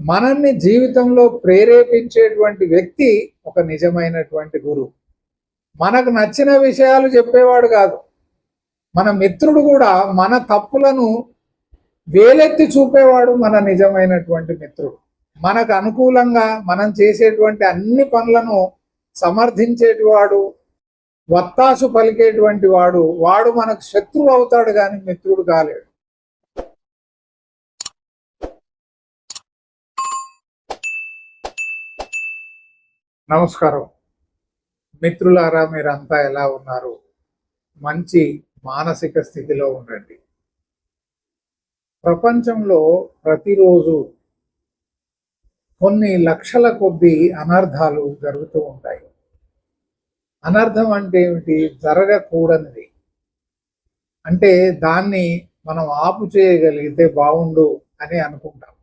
మనల్ని జీవితంలో ప్రేరేపించేటువంటి వ్యక్తి ఒక నిజమైనటువంటి గురువు. మనకు నచ్చిన విషయాలు చెప్పేవాడు కాదు. మన మిత్రుడు కూడా మన తప్పులను వేలెత్తి చూపేవాడు మన నిజమైనటువంటి మిత్రుడు. మనకు అనుకూలంగా మనం చేసేటువంటి అన్ని పనులను సమర్థించేటివాడు, వత్తాసు పలికేటువంటి వాడు మనకు శత్రువు అవుతాడు కానీ మిత్రుడు కాలేడు. నమస్కారం మిత్రులారా, మీరంతా ఎలా ఉన్నారు? మంచి మానసిక స్థితిలో ఉండండి. ప్రపంచంలో ప్రతిరోజు కొన్ని లక్షల కొద్ది అనర్థాలు జరుగుతూ ఉంటాయి. అనర్థం అంటే ఏమిటి? జరగకూడనిది. అంటే దాన్ని మనం ఆపు చేయగలిగితే బాగుండు అని అనుకుంటాం.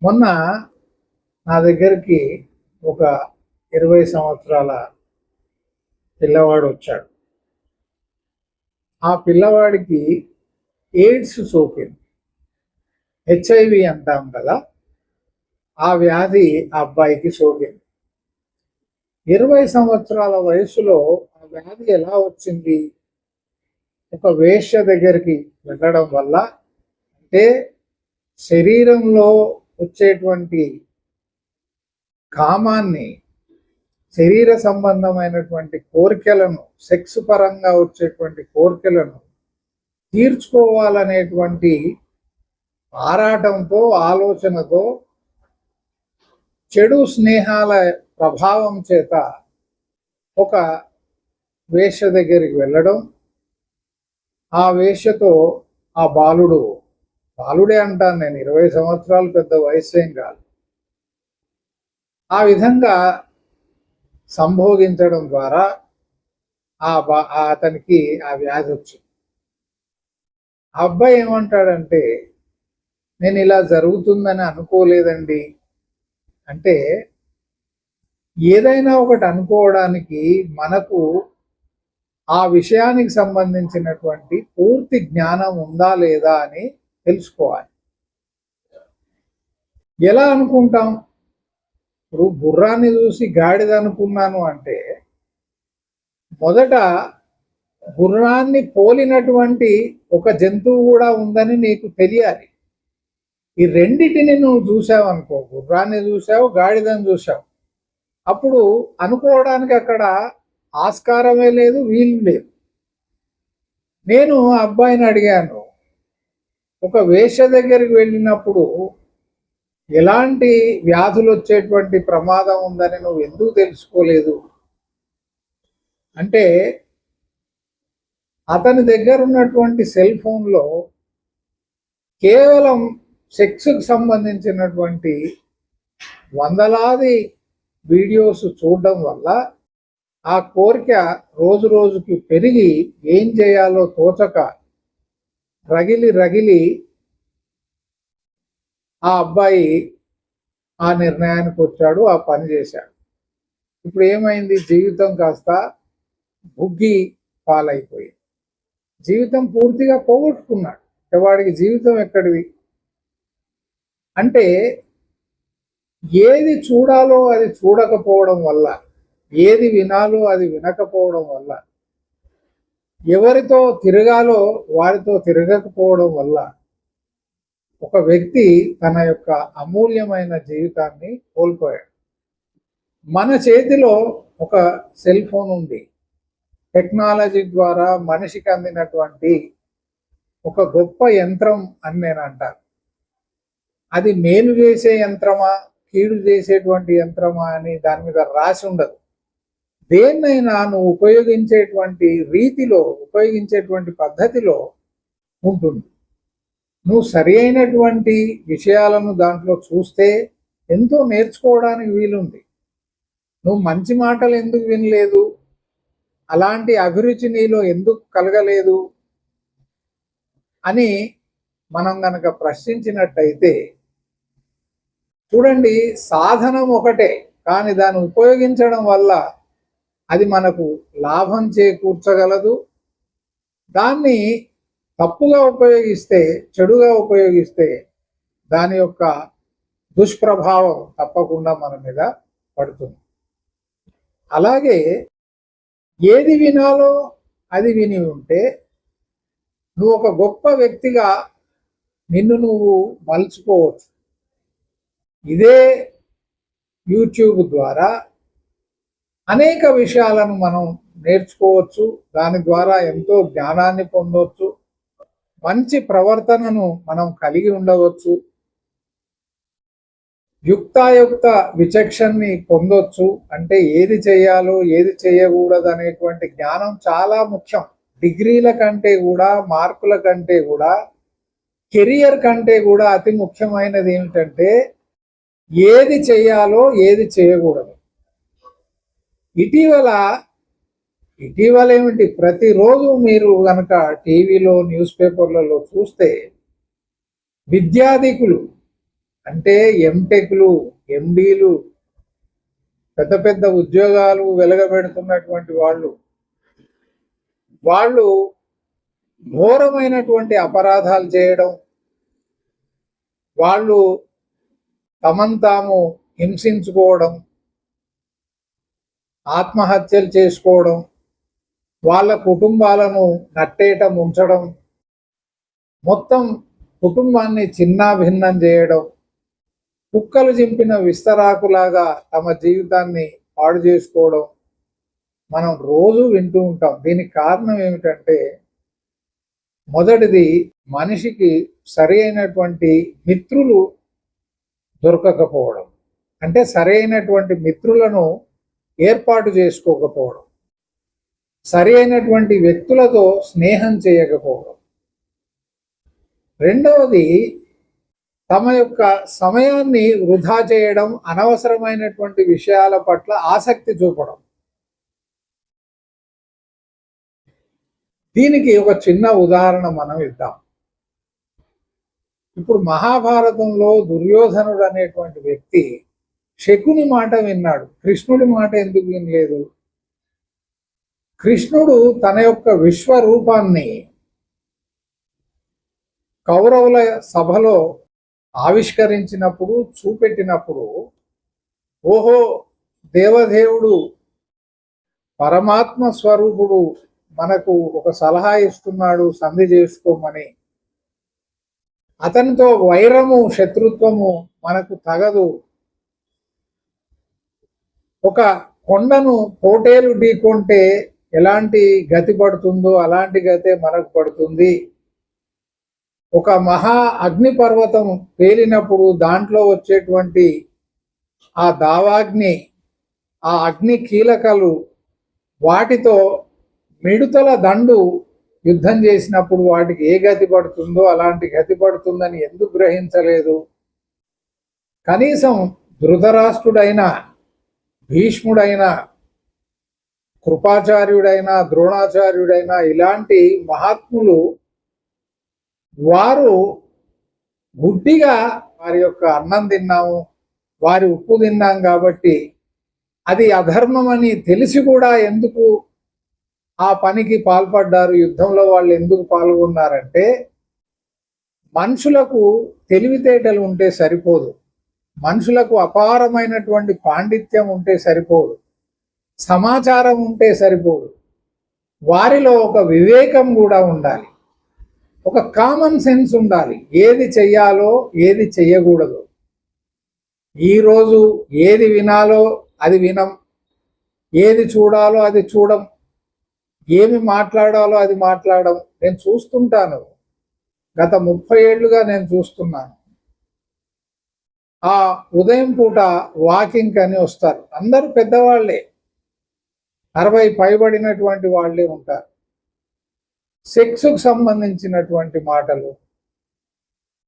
మొన్న నా దగ్గరికి ఒక 20 సంవత్సరాల పిల్లవాడు వచ్చాడు. ఆ పిల్లవాడికి ఎయిడ్స్ సోకింది. HIV అంటాం కదా, ఆ వ్యాధి ఆ అబ్బాయికి సోకింది. 20 సంవత్సరాల వయసులో ఆ వ్యాధి ఎలా వచ్చింది? ఒక వేశ్య దగ్గరికి వెళ్ళడం వల్ల. అంటే శరీరంలో వచ్చేటువంటి కామాన్ని, శరీర సంబంధమైనటువంటి కోరికలను, సెక్స్ పరంగా వచ్చేటువంటి కోరికలను తీర్చుకోవాలనేటువంటి ఆరాటంతో, ఆలోచనతో, చెడు స్నేహాల ప్రభావం చేత ఒక వేశ్య దగ్గరికి వెళ్ళడం. ఆ వేశ్యతో ఆ బాలుడే అంటాను నేను, 20 సంవత్సరాలు పెద్ద వయసు ఏం కాదు. ఆ విధంగా సంభోగించడం ద్వారా అతనికి ఆ వ్యాధి వచ్చింది. ఆ అబ్బాయి ఏమంటాడంటే, నేను ఇలా జరుగుతుందని అనుకోలేదండి. అంటే ఏదైనా ఒకటి అనుకోవడానికి మనకు ఆ విషయానికి సంబంధించినటువంటి పూర్తి జ్ఞానం ఉందా లేదా అని తెలుసుకోవాలి. ఎలా అనుకుంటాం? ఇప్పుడు గుర్రాన్ని చూసి గాడిద అనుకున్నాను అంటే మొదట గుర్రాన్ని పోలినటువంటి ఒక జంతువు కూడా ఉందని నీకు తెలియాలి. ఈ రెండిటిని నువ్వు చూసావు అనుకో, గుర్రాన్ని చూసావు, గాడిదని చూసావు, అప్పుడు అనుకోవడానికి అక్కడ ఆస్కారమే లేదు, వీలు లేదు. నేను ఆ అబ్బాయిని అడిగాను, ఒక వేశ్య దగ్గరికి వెళ్ళినప్పుడు ఎలాంటి వ్యాధులు వచ్చేటువంటి ప్రమాదం ఉందని నువ్వు ఎందుకు తెలుసుకోలేదు అంటే, అతని దగ్గర ఉన్నటువంటి సెల్ ఫోన్లో కేవలం సెక్స్కి సంబంధించినటువంటి వందలాది వీడియోస్ చూడడం వల్ల ఆ కోరిక రోజు రోజుకి పెరిగి ఏం చేయాలో తోచక రగిలి ఆ అబ్బాయి ఆ నిర్ణయానికి వచ్చాడు, ఆ పని చేశాడు. ఇప్పుడు ఏమైంది? జీవితం కాస్త బుగ్గి పాలైపోయింది. జీవితం పూర్తిగా పోగొట్టుకున్నాడు. వాడికి జీవితం ఎక్కడిది? అంటే ఏది చూడాలో అది చూడకపోవడం వల్ల, ఏది వినాలో అది వినకపోవడం వల్ల, ఎవరితో తిరగాలో వారితో తిరగకపోవడం వల్ల ఒక వ్యక్తి తన యొక్క అమూల్యమైన జీవితాన్ని కోల్పోయాడు. మన చేతిలో ఒక సెల్ ఫోన్ ఉంది. టెక్నాలజీ ద్వారా మనిషికి అందినటువంటి ఒక గొప్ప యంత్రం అని నేను అంటాను. అది మేలు చేసే యంత్రమా, కీడు చేసేటువంటి యంత్రమా అని దాని మీద రాసి ఉండదు. దేన్నైనా నువ్వు ఉపయోగించేటువంటి రీతిలో, ఉపయోగించేటువంటి పద్ధతిలో ఉంటుంది. నువ్వు సరి అయినటువంటి విషయాలను దాంట్లో చూస్తే ఎంతో నేర్చుకోవడానికి వీలుంది. నువ్వు మంచి మాటలు ఎందుకు వినలేదు? అలాంటి అభిరుచి నీలో ఎందుకు కలగలేదు అని మనం గనక ప్రశ్నించినట్టయితే, చూడండి, సాధనం ఒకటే, కానీ దాన్ని ఉపయోగించడం వల్ల అది మనకు లాభం చేకూర్చగలదు. దాన్ని తప్పుగా ఉపయోగిస్తే, చెడుగా ఉపయోగిస్తే దాని యొక్క దుష్ప్రభావం తప్పకుండా మన మీద పడుతుంది. అలాగే ఏది వినాలో అది విని ఉంటే నువ్వు ఒక గొప్ప వ్యక్తిగా నిన్ను నువ్వు మలుచుకోవచ్చు. ఇదే యూట్యూబ్ ద్వారా అనేక విషయాలను మనం నేర్చుకోవచ్చు, దాని ద్వారా ఎంతో జ్ఞానాన్ని పొందవచ్చు, మంచి ప్రవర్తనను మనం కలిగి ఉండవచ్చు, యుక్తాయుక్త విచక్షణని పొందొచ్చు. అంటే ఏది చేయాలో ఏది చేయకూడదు అనేటువంటి జ్ఞానం చాలా ముఖ్యం. డిగ్రీల కంటే కూడా, మార్కుల కంటే కూడా, కెరియర్ కంటే కూడా అతి ముఖ్యమైనది ఏమిటంటే ఏది చేయాలో ఏది చేయకూడదు. ఇటీవల ఏమిటి, ప్రతిరోజు మీరు కనుక టీవీలో న్యూస్ పేపర్లలో చూస్తే విద్యాధికులు అంటే ఎంటెక్లు, ఎండీలు, పెద్ద పెద్ద ఉద్యోగాలు వెలగబెడుతున్నటువంటి వాళ్ళు ఘోరమైనటువంటి అపరాధాలు చేయడం, వాళ్ళు తమను తాము హింసించుకోవడం, ఆత్మహత్యలు చేసుకోవడం, వాళ్ళ కుటుంబాలను నట్టేట ముంచడం, మొత్తం కుటుంబాన్ని చిన్నాభిన్నం చేయడం, కుక్కలు చింపిన విస్తరాకులాగా తమ జీవితాన్ని పాడు చేసుకోవడం మనం రోజు వింటూ ఉంటాం. దీనికి కారణం ఏమిటంటే మొదటిది మనిషికి సరి అయినటువంటి మిత్రులు దొరకకపోవడం, అంటే సరైనటువంటి మిత్రులను ఏర్పాటు చేసుకోకపోవడం, సరి అయినటువంటి వ్యక్తులతో స్నేహం చేయకపోవడం. రెండవది తమ యొక్క సమయాన్ని వృధా చేయడం, అనవసరమైనటువంటి విషయాల పట్ల ఆసక్తి చూపడం. దీనికి ఒక చిన్న ఉదాహరణ మనం ఇద్దాం. ఇప్పుడు మహాభారతంలో దుర్యోధనుడు అనేటువంటి వ్యక్తి శకుని మాట విన్నాడు, కృష్ణుడి మాట ఎందుకు వినలేదు? కృష్ణుడు తన యొక్క విశ్వరూపాన్ని కౌరవుల సభలో ఆవిష్కరించినప్పుడు, చూపెట్టినప్పుడు, ఓహో దేవదేవుడు పరమాత్మ స్వరూపుడు మనకు ఒక సలహా ఇస్తున్నాడు సంధి చేసుకోమని, అతనితో వైరము శత్రుత్వము మనకు తగదు, ఒక కొండను పోటేలు ఢీకొంటే ఎలాంటి గతి పడుతుందో అలాంటి గతే మనకు పడుతుంది, ఒక మహా అగ్నిపర్వతం పేలినప్పుడు దాంట్లో వచ్చేటువంటి ఆ దావాగ్ని, ఆ అగ్ని కీలకలు, వాటితో మిడుతల దండు యుద్ధం చేసినప్పుడు వాటికి ఏ గతి పడుతుందో అలాంటి గతి పడుతుందని ఎందుకు గ్రహించలేదు? కనీసం ధృతరాష్ట్రుడైనా, భీష్ముడైనా, కృపాచార్యుడైనా, ద్రోణాచార్యుడైనా ఇలాంటి మహాత్ములు వారు గుడ్డిగా వారి యొక్క అన్నం తిన్నాము, వారి ఉప్పు తిన్నాం కాబట్టి అది అధర్మమని తెలిసి కూడా ఎందుకు ఆ పనికి పాల్పడ్డారు? యుద్ధంలో వాళ్ళు ఎందుకు పాల్గొన్నారంటే మనుషులకు తెలివితేటలు ఉంటే సరిపోదు, మనుషులకు అపారమైనటువంటి పాండిత్యం ఉంటే సరిపోదు, సమాచారం ఉంటే సరిపోదు, వారిలో ఒక వివేకం కూడా ఉండాలి, ఒక కామన్ సెన్స్ ఉండాలి. ఏది చెయ్యాలో ఏది చెయ్యకూడదు, ఈరోజు ఏది వినాలో అది వినం, ఏది చూడాలో అది చూడం, ఏమి మాట్లాడాలో అది మాట్లాడడం. నేను చూస్తుంటాను, గత 30 ఏళ్లుగా నేను చూస్తున్నాను. ఆ ఉదయం పూట వాకింగ్ అని వస్తారు, అందరూ పెద్దవాళ్లే, 60 పైబడినటువంటి వాళ్ళే ఉంటారు. సెక్స్కు సంబంధించినటువంటి మాటలు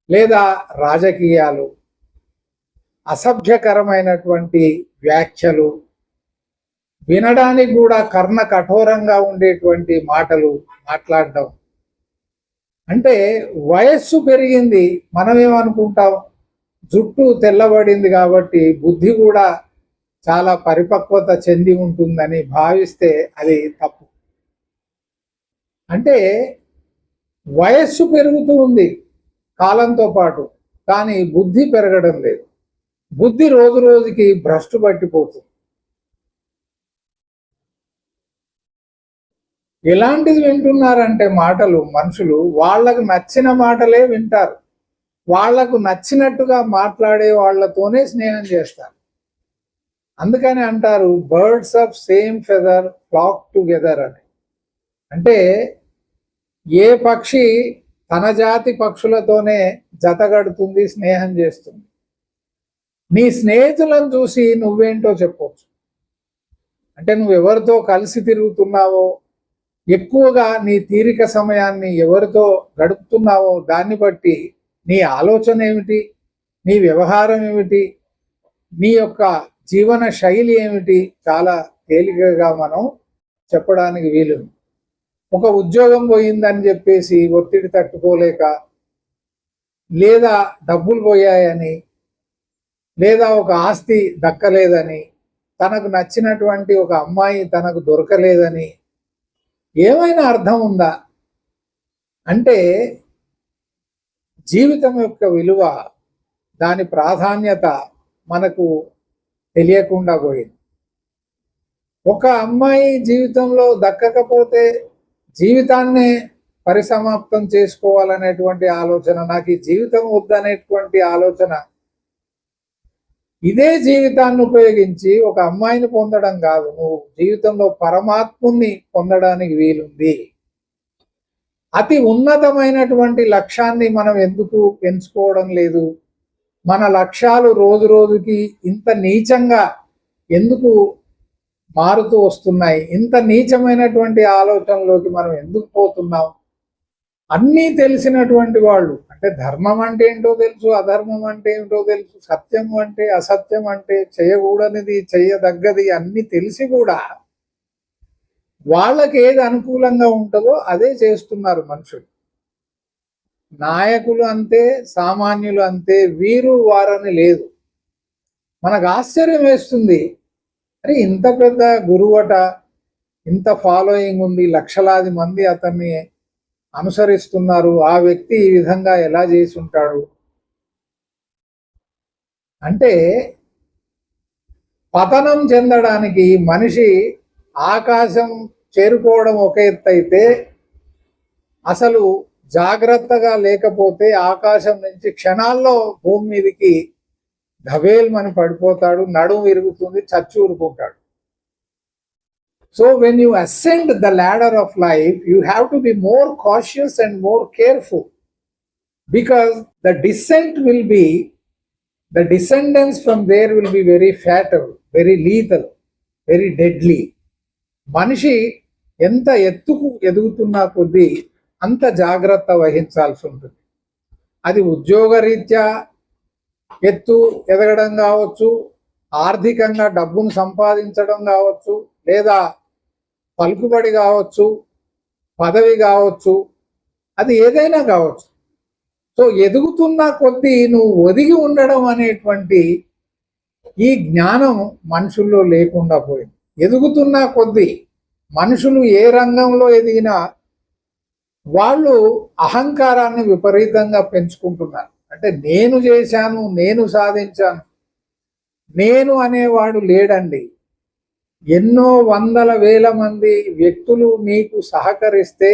లేదా రాజకీయాలు, అసభ్యకరమైనటువంటి వ్యాఖ్యలు, వినడానికి కూడా కర్ణ కఠోరంగా ఉండేటువంటి మాటలు మాట్లాడడం. అంటే వయస్సు పెరిగింది, మనమేమనుకుంటాం, జుట్టు తెల్లబడింది కాబట్టి బుద్ధి కూడా చాలా పరిపక్వత చెంది ఉంటుందని భావిస్తే అది తప్పు. అంటే వయస్సు పెరుగుతూ ఉంది కాలంతో పాటు, కానీ బుద్ధి పెరగడం లేదు. బుద్ధి రోజు రోజుకి భ్రష్టు పట్టిపోతుంది. ఎలాంటిది వింటున్నారంటే మాటలు, మనుషులు వాళ్ళకు నచ్చిన మాటలే వింటారు. వాళ్లకు నచ్చినట్టుగా మాట్లాడే వాళ్లతోనే స్నేహం చేస్తారు. అందుకని అంటారు birds of same feather flock together అని. అంటే ఏ పక్షి తన జాతి పక్షులతోనే జతగడుతుంది, స్నేహం చేస్తుంది. నీ స్నేహితులను చూసి నువ్వేంటో చెప్పవచ్చు. అంటే నువ్వెవరితో కలిసి తిరుగుతున్నావో, ఎక్కువగా నీ తీరిక సమయాన్ని ఎవరితో గడుపుతున్నావో దాన్ని బట్టి నీ ఆలోచన ఏమిటి, నీ వ్యవహారం ఏమిటి, నీ యొక్క జీవన శైలి ఏమిటి చాలా తేలికగా మనం చెప్పడానికి వీలు. ఒక ఉద్యోగం పోయిందని చెప్పేసి ఒత్తిడి తట్టుకోలేక, లేదా డబ్బులు పోయాయని, లేదా ఒక ఆస్తి దక్కలేదని, తనకు నచ్చినటువంటి ఒక అమ్మాయి తనకు దొరకలేదని ఏమైనా అర్థం ఉందా? అంటే జీవితం యొక్క విలువ, దాని ప్రాధాన్యత మనకు తెలియకుండా పోయింది. ఒక అమ్మాయి జీవితంలో దక్కకపోతే జీవితాన్నే పరిసమాప్తం చేసుకోవాలనేటువంటి ఆలోచన, నాకు ఈ జీవితం వద్దనేటువంటి ఆలోచన, ఇదే జీవితాన్ని ఉపయోగించి ఒక అమ్మాయిని పొందడం కాదు, నువ్వు జీవితంలో పరమాత్ముని పొందడానికి వీలుంది. అతి ఉన్నతమైనటువంటి లక్ష్యాన్ని మనం ఎందుకు ఎంచుకోవడం లేదు? మన లక్ష్యాలు రోజు రోజుకి ఇంత నీచంగా ఎందుకు మారుతూ వస్తున్నాయి? ఇంత నీచమైనటువంటి ఆలోచనలోకి మనం ఎందుకు పోతున్నాం? అన్నీ తెలిసినటువంటి వాళ్ళు, అంటే ధర్మం అంటే ఏంటో తెలుసు, అధర్మం అంటే ఏంటో తెలుసు, సత్యం అంటే అసత్యం అంటే, చేయకూడనిది చేయదగ్గది అన్నీ తెలిసి కూడా వాళ్ళకి ఏది అనుకూలంగా ఉంటుందో అదే చేస్తున్నారు మనుషులు. నాయకులు అంతే, సామాన్యులు అంతే, వీరు వారని లేదు. మనకు ఆశ్చర్యం వేస్తుంది, అరే ఇంత పెద్ద గురువట, ఇంత ఫాలోయింగ్ ఉంది, లక్షలాది మంది అతన్ని అనుసరిస్తున్నారు, ఆ వ్యక్తి ఈ విధంగా ఎలా చేసి ఉంటాడు? అంటే పతనం చెందడానికి మనిషి ఆకాశం చేరుకోవడం ఒక ఎత్తు అయితే, అసలు జాగ్రత్తగా లేకపోతే ఆకాశం నుంచి క్షణాల్లో భూమి మీదకి ధవేల్మని పడిపోతాడు, నడుము విరుగుతుంది, చచ్చి ఊరుకుంటాడు. So when you ascend the ladder of life, you have to be more cautious and more careful, because the descent will be, the descendants from there will be very fatal, very lethal, very deadly. మనిషి ఎంత ఎత్తుకు ఎదుగుతున్నా కొద్దీ అంత జాగ్రత్త వహించాల్సి ఉంటుంది. అది ఉద్యోగరీత్యా ఎత్తు ఎదగడం కావచ్చు, ఆర్థికంగా డబ్బును సంపాదించడం కావచ్చు, లేదా పలుకుబడి కావచ్చు, పదవి కావచ్చు, అది ఏదైనా కావచ్చు. సో ఎదుగుతున్న కొద్దీ నువ్వు ఒదిగి ఉండడం అనేటువంటి ఈ జ్ఞానం మనుషుల్లో లేకుండా పోయింది. ఎదుగుతున్న కొద్దీ మనుషులు ఏ రంగంలో ఎదిగినా వాళ్ళు అహంకారాన్ని విపరీతంగా పెంచుకుంటున్నారు. అంటే నేను చేశాను, నేను సాధించాను, నేను అనేవాడు లేడండి. ఎన్నో వందల వేల మంది వ్యక్తులు నీకు సహకరిస్తే,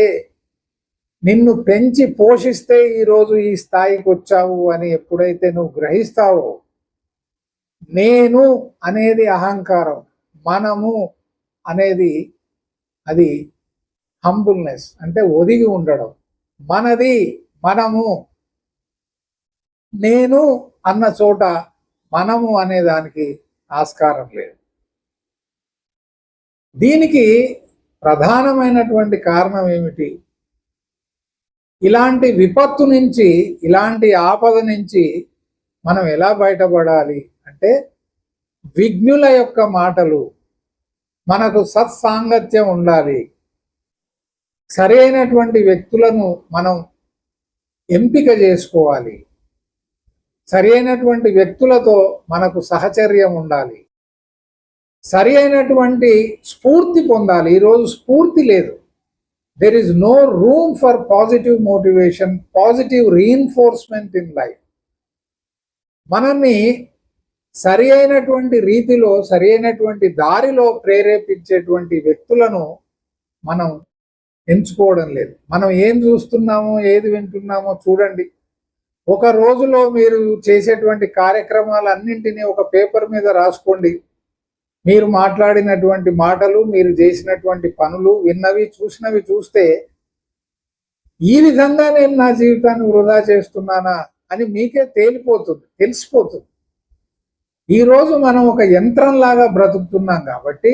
నిన్ను పెంచి పోషిస్తే ఈరోజు ఈ స్థాయికి వచ్చావు అని ఎప్పుడైతే నువ్వు గ్రహిస్తావో, నేను అనేది అహంకారం, మనము అనేది అది హంబుల్నెస్, అంటే ఒదిగి ఉండడం. మనది, మనము, నేను అన్న చోట మనము అనే దానికి ఆస్కారం లేదు. దీనికి ప్రధానమైనటువంటి కారణం ఏమిటి? ఇలాంటి విపత్తు నుంచి, ఇలాంటి ఆపద నుంచి మనం ఎలా బయటపడాలి అంటే, విజ్ఞుల యొక్క మాటలు, మనకు సత్సాంగత్యం ఉండాలి, సరి అయినటువంటి వ్యక్తులను మనం ఎంపిక చేసుకోవాలి, సరి అయినటువంటి వ్యక్తులతో మనకు సహచర్యం ఉండాలి, సరి అయినటువంటి స్ఫూర్తి పొందాలి. ఈరోజు స్ఫూర్తి లేదు. There is no room for positive motivation, positive reinforcement in life. మనల్ని సరి అయినటువంటి రీతిలో, సరి అయినటువంటి దారిలో ప్రేరేపించేటువంటి వ్యక్తులను మనం ఎంచుకోవడం లేదు. మనం ఏం చూస్తున్నామో, ఏది వింటున్నామో చూడండి. ఒక రోజులో మీరు చేసేటువంటి కార్యక్రమాలన్నింటినీ ఒక పేపర్ మీద రాసుకోండి. మీరు మాట్లాడినటువంటి మాటలు, మీరు చేసినటువంటి పనులు, విన్నవి, చూసినవి చూస్తే ఈ విధంగా నేను నా జీవితాన్ని వృధా చేస్తున్నానా అని మీకే తెలిసిపోతుంది. ఈరోజు మనం ఒక యంత్రంలాగా బ్రతుకుతున్నాం కాబట్టి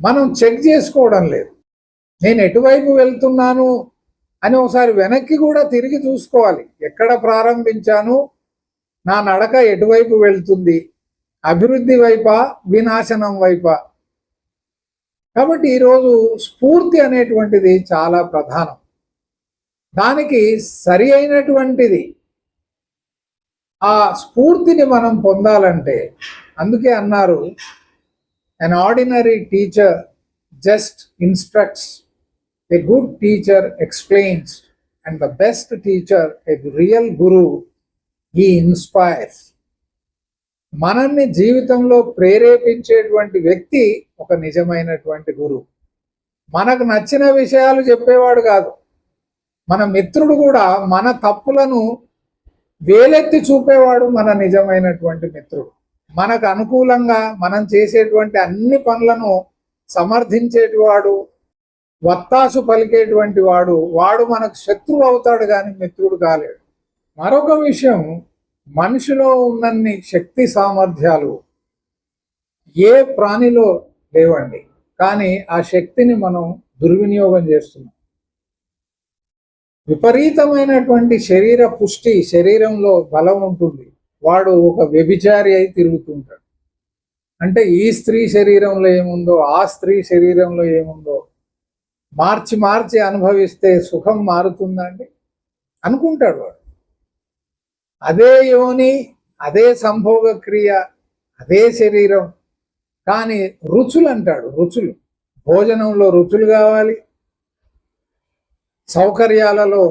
మనం చెక్ చేసుకోవడం లేదు. నేను ఎటువైపు వెళ్తున్నాను అని ఒకసారి వెనక్కి కూడా తిరిగి చూసుకోవాలి. ఎక్కడ ప్రారంభించాను, నా నడక ఎటువైపు వెళ్తుంది, అభివృద్ధి వైపా, వినాశనం వైపా. కాబట్టి ఈరోజు స్ఫూర్తి అనేటువంటిది చాలా ప్రధానం. దానికి సరి అయినటువంటిది ఆ స్ఫూర్తిని మనం పొందాలంటే, అందుకే అన్నారు, an ordinary teacher just instructs, a good teacher explains, and the best teacher, a real guru, he inspires. మనల్ని జీవితంలో ప్రేరేపించేటువంటి వ్యక్తి ఒక నిజమైనటువంటి గురువు. మనకు నచ్చిన విషయాలు చెప్పేవాడు కాదు. మన మిత్రుడు కూడా మన తప్పులను వేలెత్తి చూపేవాడు మన నిజమైనటువంటి మిత్రుడు. మనకు అనుకూలంగా మనం చేసేటువంటి అన్ని పనులను సమర్థించేటివాడు, వత్తాసు పలికేటువంటి వాడు మనకు శత్రువు అవుతాడు కానీ మిత్రుడు కాలేడు. మరొక విషయం, మనిషిలో ఉన్నన్ని శక్తి సామర్థ్యాలు ఏ ప్రాణిలో లేవండి. కానీ ఆ శక్తిని మనం దుర్వినియోగం చేస్తున్నాం. విపరీతమైనటువంటి శరీర పుష్టి, శరీరంలో బలం ఉంటుంది, వాడు ఒక వ్యభిచారి అయి తిరుగుతుంటాడు. అంటే ఈ స్త్రీ శరీరంలో ఏముందో, ఆ స్త్రీ శరీరంలో ఏముందో మార్చి మార్చి అనుభవిస్తే సుఖం మారుతుందండి అనుకుంటాడు వాడు. అదే యోని, అదే సంభోగ క్రియ, అదే శరీరం, కానీ రుచులు అంటాడు. రుచులు, భోజనంలో రుచులు కావాలి, సౌకర్యాలలో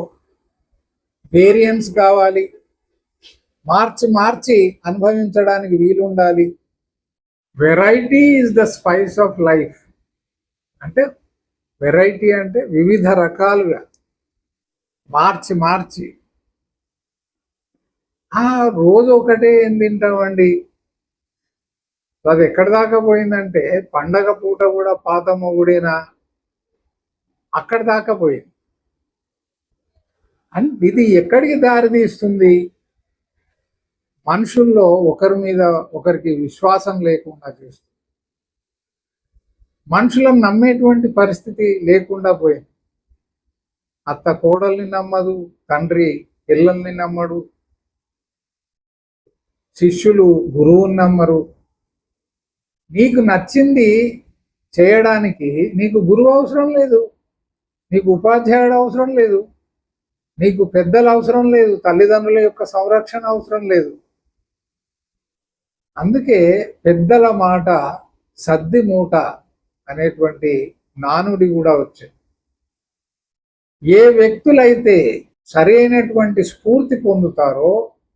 వేరియన్స్ కావాలి, మార్చి మార్చి అనుభవించడానికి వీలుండాలి. Variety is the spice of life. అంటే వెరైటీ అంటే వివిధ రకాలుగా మార్చి మార్చి. రోజు ఒకటే ఏం తింటామండి, అది ఎక్కడి దాకా పోయిందంటే పండగ పూట కూడా పాత మొగుడేనా అక్కడి దాకా పోయింది. అండ్ ఇది ఎక్కడికి దారి తీస్తుంది? మనుషుల్లో ఒకరి మీద ఒకరికి విశ్వాసం లేకుండా చేస్తుంది. మనుషులను నమ్మేటువంటి పరిస్థితి లేకుండా పోయింది. అత్త కోడల్ని నమ్మదు, తండ్రి పిల్లల్ని నమ్మడు, శిష్యులు గురువుని నమ్మరు. నీకు నచ్చింది చేయడానికి నీకు గురువు అవసరం లేదు, నీకు ఉపాధ్యాయుడు అవసరం లేదు, నీకు పెద్దలు అవసరం లేదు, తల్లిదండ్రుల యొక్క సంరక్షణ అవసరం లేదు. అందుకే పెద్దల మాట సద్ది మూట అనేటువంటి నానుడి కూడా వచ్చింది. ఏ వ్యక్తులైతే సరి అయినటువంటి స్ఫూర్తి పొందుతారో,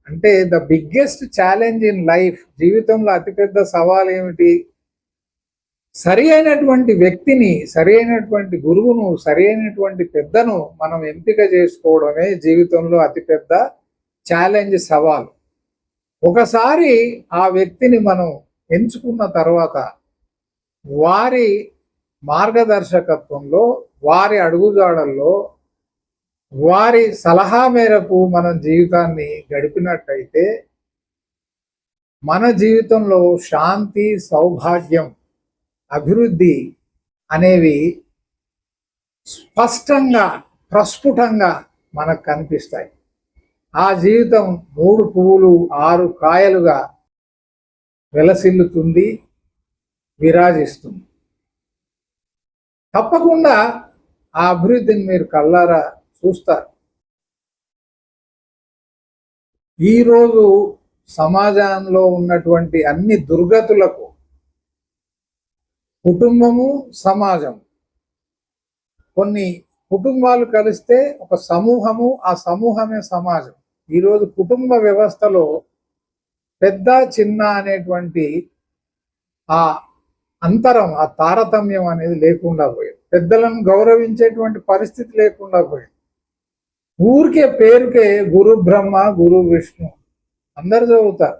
అంటే the biggest challenge in life, జీవితంలో అతిపెద్ద సవాల్ ఏమిటి? సరి అయినటువంటి వ్యక్తిని, సరి అయినటువంటి గురువును, సరి అయినటువంటి పెద్దను మనం ఎంపిక చేసుకోవడమే జీవితంలో అతిపెద్ద ఛాలెంజ్, సవాల్. ఒకసారి ఆ వ్యక్తిని మనం ఎంచుకున్న తర్వాత వారి మార్గదర్శకత్వంలో, వారి అడుగుజాడల్లో, వారి సలహా మేరకు మనం జీవితాన్ని గడిపినట్టయితే మన జీవితంలో శాంతి, సౌభాగ్యం, అభివృద్ధి అనేవి స్పష్టంగా, ప్రస్ఫుటంగా మనకు కనిపిస్తాయి. ఆ జీవితం 3 పువ్వులు 6 కాయలుగా వెలసిల్లుతుంది, విరాజిస్తుంది. తప్పకుండా ఆ అభివృద్ధిని మీరు కళ్ళారా చూస్తారు. ఈరోజు సమాజంలో ఉన్నటువంటి అన్ని దుర్గతులకు కుటుంబము, సమాజం, కొన్ని కుటుంబాలు కలిస్తే ఒక సమూహము, ఆ సమూహమే సమాజం. ఈరోజు కుటుంబ వ్యవస్థలో పెద్ద చిన్న అనేటువంటి ఆ అంతరం, ఆ తారతమ్యం అనేది లేకుండా పోయింది. పెద్దలను గౌరవించేటువంటి పరిస్థితి లేకుండా పోయింది. ఊరికే పేరుకే గురు బ్రహ్మ గురు విష్ణు అందరు చదువుతారు.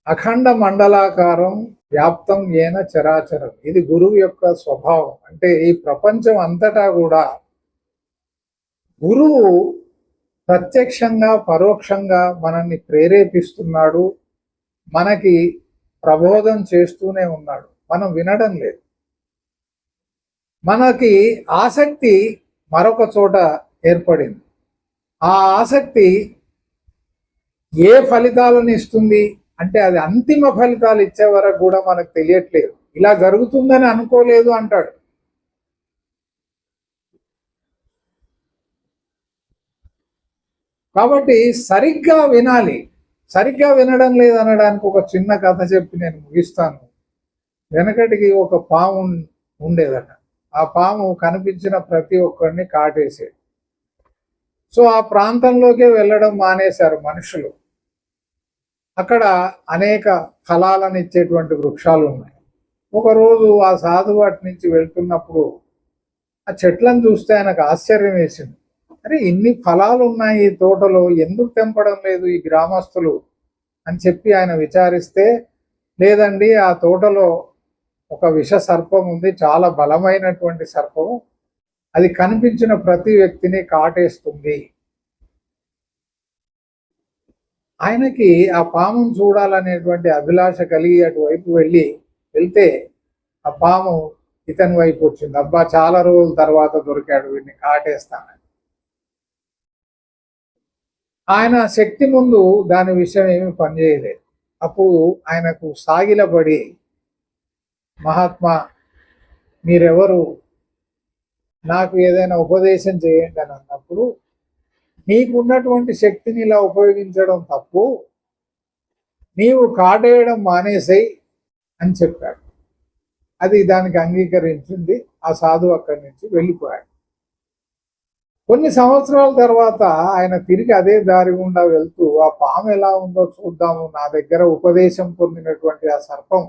అఖండ మండలాకారం వ్యాప్తం ఏన చరాచరం, ఇది గురువు యొక్క స్వభావం. అంటే ఈ ప్రపంచం అంతటా కూడా గురువు ప్రత్యక్షంగా పరోక్షంగా మనల్ని ప్రేరేపిస్తున్నాడు, మనకి ప్రబోధం చేస్తూనే ఉన్నాడు. మనం వినడం లేదు. మనకి ఆసక్తి మరొక చోట ఏర్పడింది. ఆ ఆసక్తి ఏ ఫలితాలను ఇస్తుంది అంటే అది అంతిమ ఫలితాలు ఇచ్చే వరకు కూడా మనకు తెలియట్లేదు. ఇలా జరుగుతుందని అనుకోలేదు అంటాడు. కాబట్టి సరిగ్గా వినాలి. సరిగ్గా వినడం లేదనడానికి ఒక చిన్న కథ చెప్పి నేను ముగిస్తాను. వెనకటికి ఒక పాము ఉండేదట. ఆ పాము కనిపించిన ప్రతి ఒక్కరిని కాటేసేది. సో ఆ ప్రాంతంలోకే వెళ్ళడం మానేశారు మనుషులు. అక్కడ అనేక ఫలాలను ఇచ్చేటువంటి వృక్షాలు ఉన్నాయి. ఒకరోజు ఆ సాధువు అటు నుంచి వెళ్తున్నప్పుడు ఆ చెట్లను చూస్తే ఆయనకు ఆశ్చర్యం వేసింది. అరే, ఇన్ని ఫలాలు ఉన్నాయి ఈ తోటలో, ఎందుకు తెంపడం లేదు ఈ గ్రామస్తులు అని చెప్పి ఆయన విచారిస్తే, లేదండి ఆ తోటలో ఒక విష సర్పం ఉంది, చాలా బలమైనటువంటి సర్పము, అది కనిపించిన ప్రతి వ్యక్తిని కాటేస్తుంది. ఆయనకి ఆ పామును చూడాలనేటువంటి అభిలాష కలిగి అటువైపు వెళ్తే ఆ పాము ఇతని వైపు వచ్చింది. అబ్బా, చాలా రోజుల తర్వాత దొరికాడు, వీడిని కాటేస్తానని. ఆయన శక్తి ముందు దాని విషయం ఏమి పనిచేయలేదు. అప్పుడు ఆయనకు సాగిలపడి, మహాత్మా మీరెవరు, నాకు ఏదైనా ఉపదేశం చేయండి అని అన్నప్పుడు, నీకున్నటువంటి శక్తిని ఇలా ఉపయోగించడం తప్పు, నీవు కాటేయడం మానేసేయి అని చెప్పాడు. అది దానికి అంగీకరించింది. ఆ సాధువు అక్కడి నుంచి వెళ్ళిపోయాడు. కొన్ని సంవత్సరాల తర్వాత ఆయన తిరిగి అదే దారి గుండా వెళ్తూ, ఆ పాము ఎలా ఉందో చూద్దాము, నా దగ్గర ఉపదేశం పొందినటువంటి ఆ సర్పం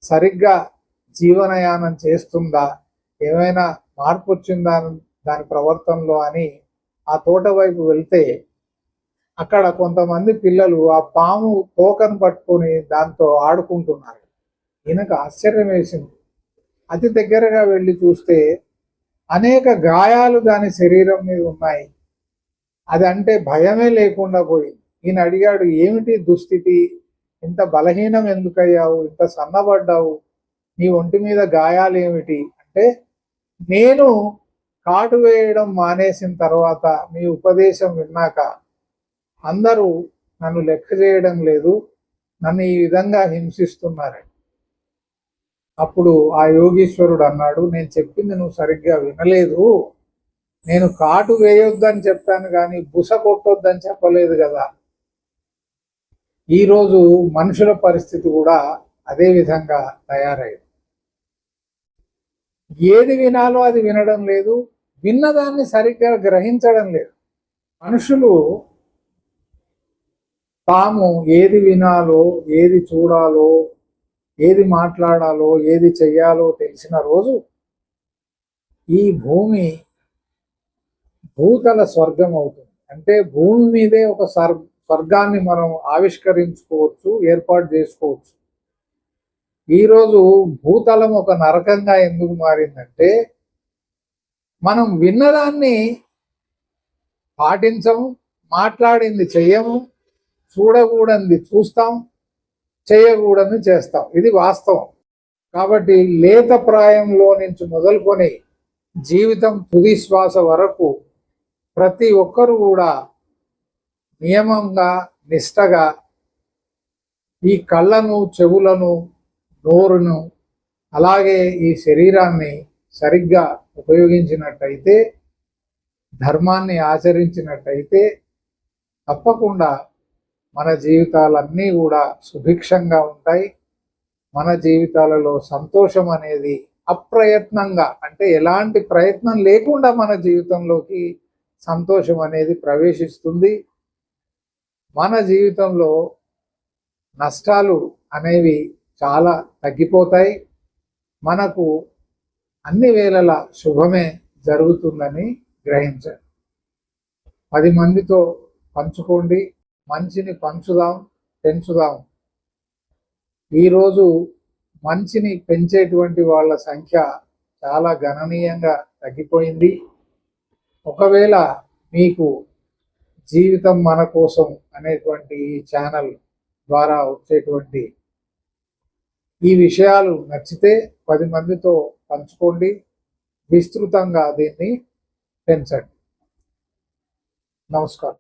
సరిగ్గా జీవనయానం చేస్తుందా, ఏమైనా మార్పు వచ్చిందా దాని ప్రవర్తనలో అని ఆ తోట వైపు వెళ్తే, అక్కడ కొంతమంది పిల్లలు ఆ పాము తోకను పట్టుకొని దాంతో ఆడుకుంటున్నారు. ఈయనకు ఆశ్చర్యం వేసింది. అతి దగ్గరగా వెళ్ళి చూస్తే అనేక గాయాలు దాని శరీరం మీద ఉన్నాయి. అది అంటే భయమే లేకుండా పోయింది. ఈయన అడిగాడు, ఏమిటి దుస్థితి, ఇంత బలహీనం ఎందుకయ్యావు, ఇంత సన్నబడ్డావు, నీ ఒంటి మీద గాయాలు ఏమిటి అంటే, నేను కాటు వేయడం మానేసిన తర్వాత మీ ఉపదేశం విన్నాక అందరూ నన్ను లెక్క చేయడం లేదు, నన్ను ఈ విధంగా హింసిస్తున్నారని. అప్పుడు ఆ యోగీశ్వరుడు అన్నాడు, నేను చెప్పింది నువ్వు సరిగ్గా వినలేదు. నేను కాటు వేయొద్దని చెప్పాను కానీ బుస కొట్టొద్దని చెప్పలేదు కదా. ఈరోజు మనుషుల పరిస్థితి కూడా అదే విధంగా తయారైంది. ఏది వినాలో అది వినడం లేదు, విన్నదాన్ని సరిగ్గా గ్రహించడం లేదు. మనుషులు తాము ఏది వినాలో, ఏది చూడాలో, ఏది మాట్లాడాలో, ఏది చెయ్యాలో తెలిసిన రోజు ఈ భూమి భూతల స్వర్గం అవుతుంది. అంటే భూమి మీదే ఒక స్వర్గాన్ని మనం ఆవిష్కరించుకోవచ్చు, ఏర్పాటు చేసుకోవచ్చు. ఈరోజు భూతలం ఒక నరకంగా ఎందుకు మారిందంటే, మనం విన్నదాన్ని పాటించము, మాట్లాడింది చెయ్యము, చూడకూడనిది చూస్తాం, చేయకూడనిది చేస్తాం. ఇది వాస్తవం. కాబట్టి లేత ప్రాయంలో నుంచి మొదలుకొని జీవితం తుది శ్వాస వరకు ప్రతి ఒక్కరు కూడా నియమంగా, నిష్టగా ఈ కళ్ళను, చెవులను, నోరును, అలాగే ఈ శరీరాన్ని సరిగ్గా ఉపయోగించినట్టయితే, ధర్మాన్ని ఆచరించినట్టయితే తప్పకుండా మన జీవితాలన్నీ కూడా సుభిక్షంగా ఉంటాయి. మన జీవితాలలో సంతోషం అనేది అప్రయత్నంగా, అంటే ఎలాంటి ప్రయత్నం లేకుండా మన జీవితంలోకి సంతోషం అనేది ప్రవేశిస్తుంది. మన జీవితంలో నష్టాలు అనేవి చాలా తగ్గిపోతాయి. మనకు అన్ని వేళల శుభమే జరుగుతుందని గ్రహించండి. 10 మందితో పంచుకోండి, మంచిని పంచుదాం, పెంచుదాం. ఈరోజు మంచిని పెంచేటువంటి వాళ్ళ సంఖ్య చాలా గణనీయంగా తగ్గిపోయింది. ఒకవేళ మీకు జీవితం మన కోసం అనేటువంటి ఈ ఛానల్ ద్వారా వచ్చేటువంటి ఈ విషయాలు నచ్చితే 10 మందితో పంచుకోండి, విస్తృతంగా దీన్ని పెంచండి. నమస్కారం.